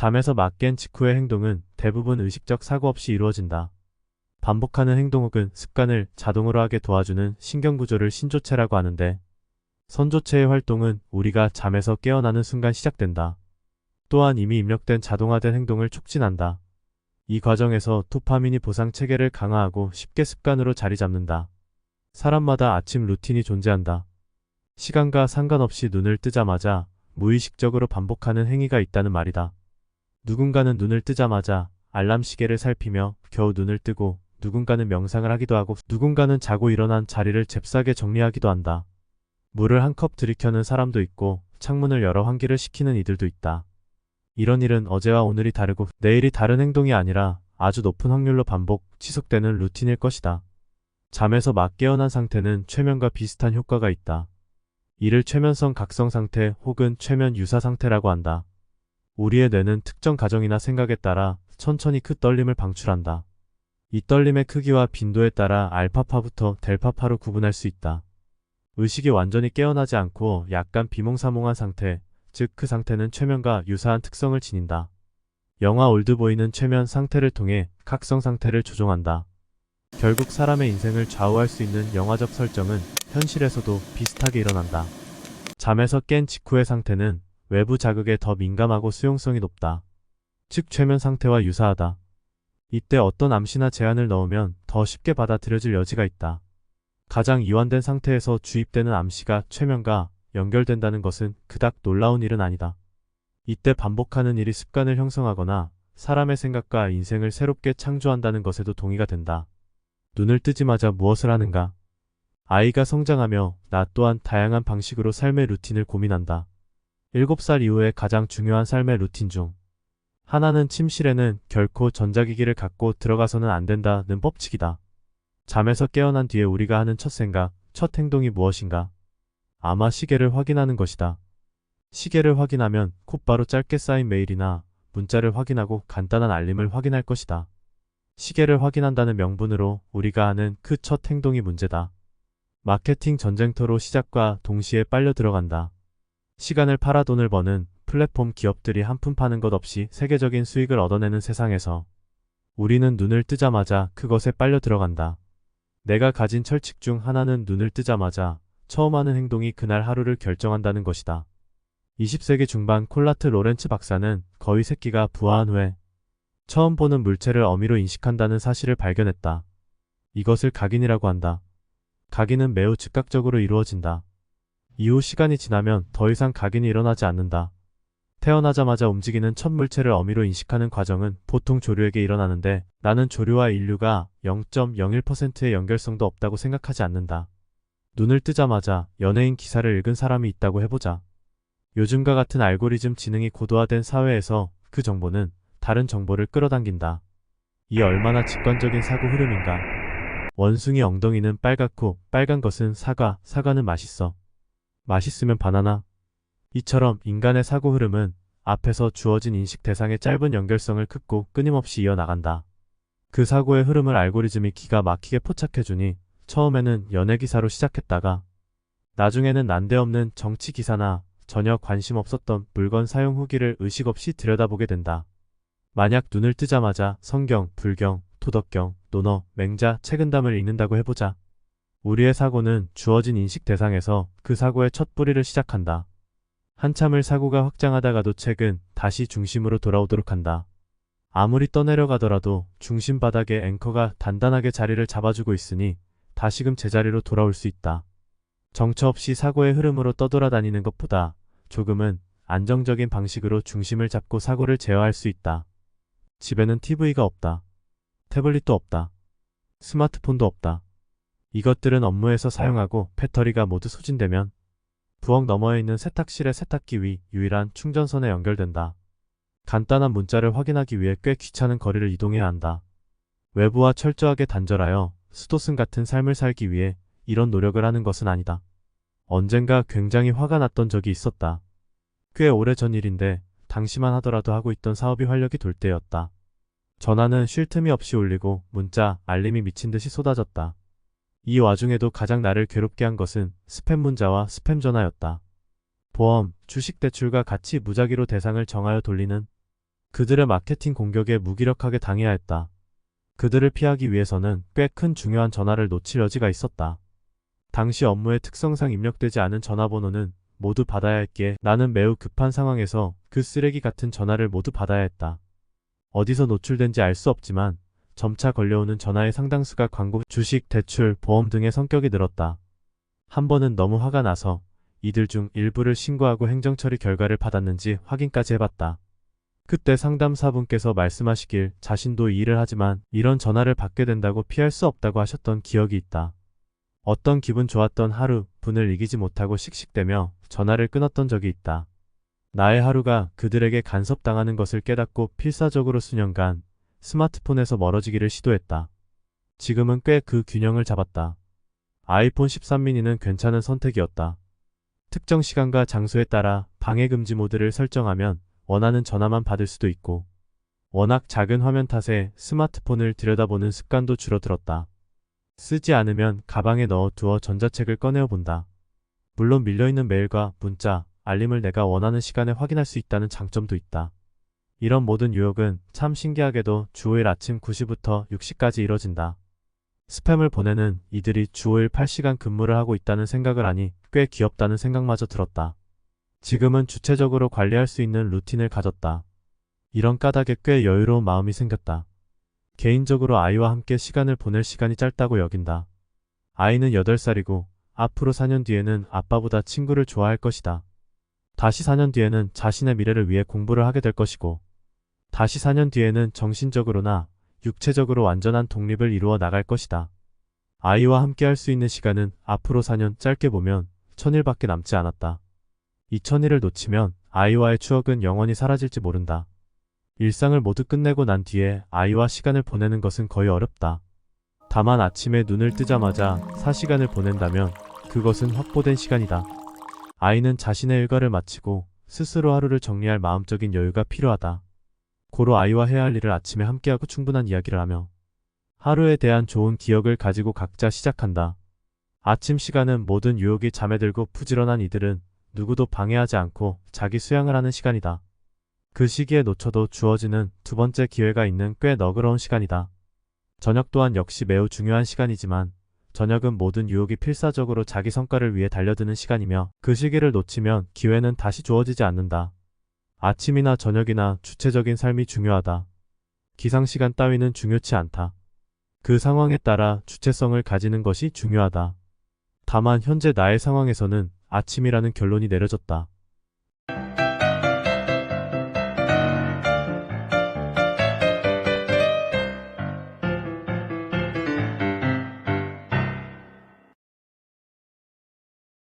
잠에서 막 깬 직후의 행동은 대부분 의식적 사고 없이 이루어진다. 반복하는 행동 혹은 습관을 자동으로 하게 도와주는 신경구조를 신조체라고 하는데, 선조체의 활동은 우리가 잠에서 깨어나는 순간 시작된다. 또한 이미 입력된 자동화된 행동을 촉진한다. 이 과정에서 도파민이 보상 체계를 강화하고 쉽게 습관으로 자리 잡는다. 사람마다 아침 루틴이 존재한다. 시간과 상관없이 눈을 뜨자마자 무의식적으로 반복하는 행위가 있다는 말이다. 누군가는 눈을 뜨자마자 알람 시계를 살피며 겨우 눈을 뜨고, 누군가는 명상을 하기도 하고, 누군가는 자고 일어난 자리를 잽싸게 정리하기도 한다. 물을 한 컵 들이켜는 사람도 있고, 창문을 열어 환기를 시키는 이들도 있다. 이런 일은 어제와 오늘이 다르고 내일이 다른 행동이 아니라 아주 높은 확률로 반복, 지속되는 루틴일 것이다. 잠에서 막 깨어난 상태는 최면과 비슷한 효과가 있다. 이를 최면성 각성 상태 혹은 최면 유사 상태라고 한다. 우리의 뇌는 특정 가정이나 생각에 따라 천천히 큰 떨림을 방출한다. 이 떨림의 크기와 빈도에 따라 알파파부터 델파파로 구분할 수 있다. 의식이 완전히 깨어나지 않고 약간 비몽사몽한 상태, 즉 그 상태는 최면과 유사한 특성을 지닌다. 영화 올드보이는 최면 상태를 통해 각성 상태를 조종한다. 결국 사람의 인생을 좌우할 수 있는 영화적 설정은 현실에서도 비슷하게 일어난다. 잠에서 깬 직후의 상태는 외부 자극에 더 민감하고 수용성이 높다. 즉 최면 상태와 유사하다. 이때 어떤 암시나 제안을 넣으면 더 쉽게 받아들여질 여지가 있다. 가장 이완된 상태에서 주입되는 암시가 최면과 연결된다는 것은 그닥 놀라운 일은 아니다. 이때 반복하는 일이 습관을 형성하거나 사람의 생각과 인생을 새롭게 창조한다는 것에도 동의가 된다. 눈을 뜨자마자 무엇을 하는가? 아이가 성장하며 나 또한 다양한 방식으로 삶의 루틴을 고민한다. 7살 이후에 가장 중요한 삶의 루틴 중 하나는 침실에는 결코 전자기기를 갖고 들어가서는 안 된다는 법칙이다. 잠에서 깨어난 뒤에 우리가 하는 첫 생각, 첫 행동이 무엇인가? 아마 시계를 확인하는 것이다. 시계를 확인하면 곧바로 짧게 쌓인 메일이나 문자를 확인하고 간단한 알림을 확인할 것이다. 시계를 확인한다는 명분으로 우리가 하는 그 첫 행동이 문제다. 마케팅 전쟁터로 시작과 동시에 빨려 들어간다. 시간을 팔아 돈을 버는 플랫폼 기업들이 한 푼 파는 것 없이 세계적인 수익을 얻어내는 세상에서 우리는 눈을 뜨자마자 그것에 빨려 들어간다. 내가 가진 철칙 중 하나는 눈을 뜨자마자 처음 하는 행동이 그날 하루를 결정한다는 것이다. 20세기 중반 콜라트 로렌츠 박사는 거위 새끼가 부화한 후에 처음 보는 물체를 어미로 인식한다는 사실을 발견했다. 이것을 각인이라고 한다. 각인은 매우 즉각적으로 이루어진다. 이후 시간이 지나면 더 이상 각인이 일어나지 않는다. 태어나자마자 움직이는 첫 물체를 어미로 인식하는 과정은 보통 조류에게 일어나는데, 나는 조류와 인류가 0.01%의 연결성도 없다고 생각하지 않는다. 눈을 뜨자마자 연예인 기사를 읽은 사람이 있다고 해보자. 요즘과 같은 알고리즘 지능이 고도화된 사회에서 그 정보는 다른 정보를 끌어당긴다. 이 얼마나 직관적인 사고 흐름인가. 원숭이 엉덩이는 빨갛고 빨간 것은 사과, 사과는 맛있어. 맛있으면 바나나. 이처럼 인간의 사고 흐름은 앞에서 주어진 인식 대상의 짧은 연결성을 긋고 끊임없이 이어나간다. 그 사고의 흐름을 알고리즘이 기가 막히게 포착해주니 처음에는 연예기사로 시작했다가 나중에는 난데없는 정치기사나 전혀 관심 없었던 물건 사용 후기를 의식 없이 들여다보게 된다. 만약 눈을 뜨자마자 성경, 불경, 도덕경, 논어, 맹자, 책은담을 읽는다고 해보자. 우리의 사고는 주어진 인식 대상에서 그 사고의 첫 뿌리를 시작한다. 한참을 사고가 확장하다가도 책은 다시 중심으로 돌아오도록 한다. 아무리 떠내려가더라도 중심 바닥에 앵커가 단단하게 자리를 잡아주고 있으니 다시금 제자리로 돌아올 수 있다. 정처 없이 사고의 흐름으로 떠돌아다니는 것보다 조금은 안정적인 방식으로 중심을 잡고 사고를 제어할 수 있다. 집에는 TV가 없다. 태블릿도 없다. 스마트폰도 없다. 이것들은 업무에서 사용하고 배터리가 모두 소진되면 부엌 너머에 있는 세탁실의 세탁기 위 유일한 충전선에 연결된다. 간단한 문자를 확인하기 위해 꽤 귀찮은 거리를 이동해야 한다. 외부와 철저하게 단절하여 수도승 같은 삶을 살기 위해 이런 노력을 하는 것은 아니다. 언젠가 굉장히 화가 났던 적이 있었다. 꽤 오래전 일인데 당시만 하더라도 하고 있던 사업이 활력이 돌 때였다. 전화는 쉴 틈이 없이 울리고 문자, 알림이 미친 듯이 쏟아졌다. 이 와중에도 가장 나를 괴롭게 한 것은 스팸 문자와 스팸 전화였다. 보험, 주식 대출과 같이 무작위로 대상을 정하여 돌리는 그들의 마케팅 공격에 무기력하게 당해야 했다. 그들을 피하기 위해서는 꽤 큰 중요한 전화를 놓칠 여지가 있었다. 당시 업무의 특성상 입력되지 않은 전화번호는 모두 받아야 했기에 나는 매우 급한 상황에서 그 쓰레기 같은 전화를 모두 받아야 했다. 어디서 노출된지 알 수 없지만 점차 걸려오는 전화의 상당수가 광고, 주식, 대출, 보험 등의 성격이 늘었다. 한 번은 너무 화가 나서 이들 중 일부를 신고하고 행정처리 결과를 받았는지 확인까지 해봤다. 그때 상담사분께서 말씀하시길 자신도 이 일을 하지만 이런 전화를 받게 된다고 피할 수 없다고 하셨던 기억이 있다. 어떤 기분 좋았던 하루, 분을 이기지 못하고 씩씩대며 전화를 끊었던 적이 있다. 나의 하루가 그들에게 간섭당하는 것을 깨닫고 필사적으로 수년간 스마트폰에서 멀어지기를 시도했다. 지금은 꽤 그 균형을 잡았다. 아이폰 13 미니는 괜찮은 선택이었다. 특정 시간과 장소에 따라 방해금지 모드를 설정하면 원하는 전화만 받을 수도 있고, 워낙 작은 화면 탓에 스마트폰을 들여다보는 습관도 줄어들었다. 쓰지 않으면 가방에 넣어두어 전자책을 꺼내어 본다. 물론 밀려있는 메일과 문자, 알림을 내가 원하는 시간에 확인할 수 있다는 장점도 있다. 이런 모든 유혹은 참 신기하게도 주 5일 아침 9시부터 6시까지 이뤄진다. 스팸을 보내는 이들이 주 5일 8시간 근무를 하고 있다는 생각을 하니 꽤 귀엽다는 생각마저 들었다. 지금은 주체적으로 관리할 수 있는 루틴을 가졌다. 이런 까닭에 꽤 여유로운 마음이 생겼다. 개인적으로 아이와 함께 시간을 보낼 시간이 짧다고 여긴다. 아이는 8살이고 앞으로 4년 뒤에는 아빠보다 친구를 좋아할 것이다. 다시 4년 뒤에는 자신의 미래를 위해 공부를 하게 될 것이고, 다시 4년 뒤에는 정신적으로나 육체적으로 완전한 독립을 이루어 나갈 것이다. 아이와 함께 할 수 있는 시간은 앞으로 4년, 짧게 보면 1000일밖에 남지 않았다. 이 1000일을 놓치면 아이와의 추억은 영원히 사라질지 모른다. 일상을 모두 끝내고 난 뒤에 아이와 시간을 보내는 것은 거의 어렵다. 다만 아침에 눈을 뜨자마자 4시간을 보낸다면 그것은 확보된 시간이다. 아이는 자신의 일과를 마치고 스스로 하루를 정리할 마음적인 여유가 필요하다. 고로 아이와 해야 할 일을 아침에 함께하고 충분한 이야기를 하며 하루에 대한 좋은 기억을 가지고 각자 시작한다. 아침 시간은 모든 유혹이 잠에 들고 부지런한 이들은 누구도 방해하지 않고 자기 수양을 하는 시간이다. 그 시기에 놓쳐도 주어지는 두 번째 기회가 있는 꽤 너그러운 시간이다. 저녁 또한 역시 매우 중요한 시간이지만 저녁은 모든 유혹이 필사적으로 자기 성과를 위해 달려드는 시간이며 그 시기를 놓치면 기회는 다시 주어지지 않는다. 아침이나 저녁이나 주체적인 삶이 중요하다. 기상시간 따위는 중요치 않다. 그 상황에 따라 주체성을 가지는 것이 중요하다. 다만 현재 나의 상황에서는 아침이라는 결론이 내려졌다.